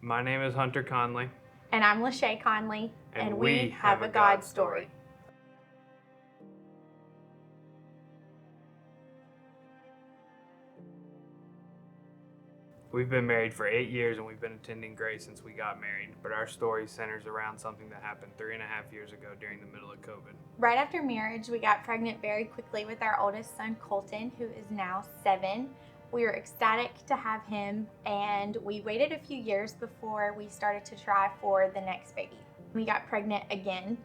My name is Hunter Conley. And I'm Lachey Conley. And we have a God story. We've been married for 8 years and we've been attending Grace since we got married, but our story centers around something that happened 3.5 years ago during the middle of COVID. Right after marriage, we got pregnant very quickly with our oldest son, Colton, who is now 7. We were ecstatic to have him, and we waited a few years before we started to try for the next baby. We got pregnant again.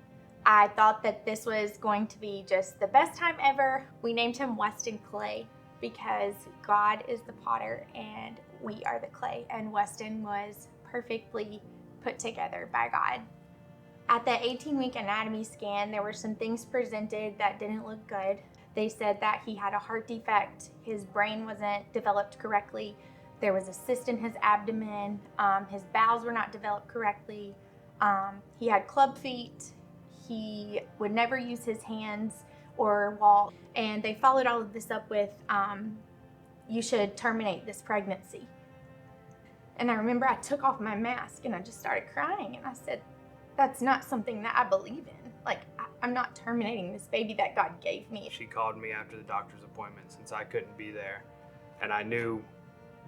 I thought that this was going to be just the best time ever. We named him Weston Clay because God is the potter and we are the clay, and Weston was perfectly put together by God. At the 18-week anatomy scan, there were some things presented that didn't look good. They said that he had a heart defect, his brain wasn't developed correctly, there was a cyst in his abdomen, his bowels were not developed correctly, he had club feet, he would never use his hands or walk, and they followed all of this up with, you should terminate this pregnancy. And I remember I took off my mask and I just started crying, and I said, that's not something that I believe in. Like, I'm not terminating this baby that God gave me. She called me after the doctor's appointment since I couldn't be there. And I knew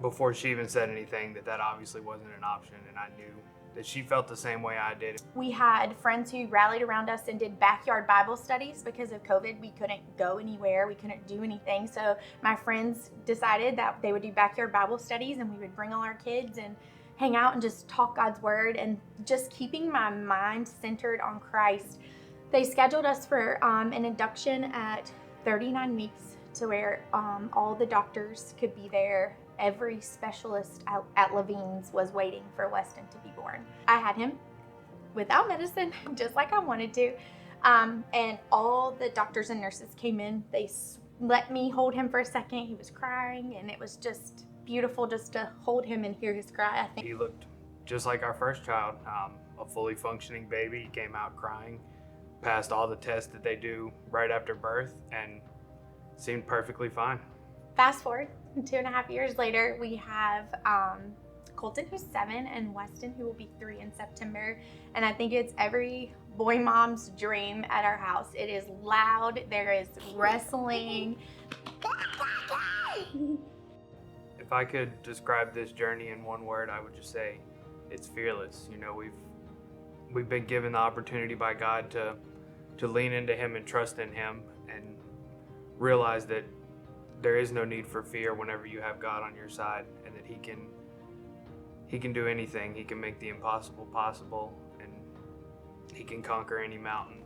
before she even said anything that obviously wasn't an option. And I knew that she felt the same way I did. We had friends who rallied around us and did backyard Bible studies. Because of COVID, we couldn't go anywhere. We couldn't do anything. So my friends decided that they would do backyard Bible studies, and we would bring all our kids and hang out and just talk God's word and just keeping my mind centered on Christ. They scheduled us for an induction at 39 weeks to where all the doctors could be there. Every specialist at Levine's was waiting for Weston to be born. I had him without medicine, just like I wanted to. And all the doctors and nurses came in. They let me hold him for a second. He was crying, and it was just beautiful just to hold him and hear his cry. I think he looked just like our first child, a fully functioning baby. He came out crying, passed all the tests that they do right after birth, and seemed perfectly fine. Fast forward 2.5 years later, we have Colton, who's 7, and Weston, who will be 3 in September. And I think it's every boy mom's dream at our house. It is loud, there is wrestling. If I could describe this journey in one word, I would just say it's fearless. You know, we've been given the opportunity by God to lean into Him and trust in Him, and realize that there is no need for fear whenever you have God on your side, and that He can do anything. He can make the impossible possible, and He can conquer any mountain.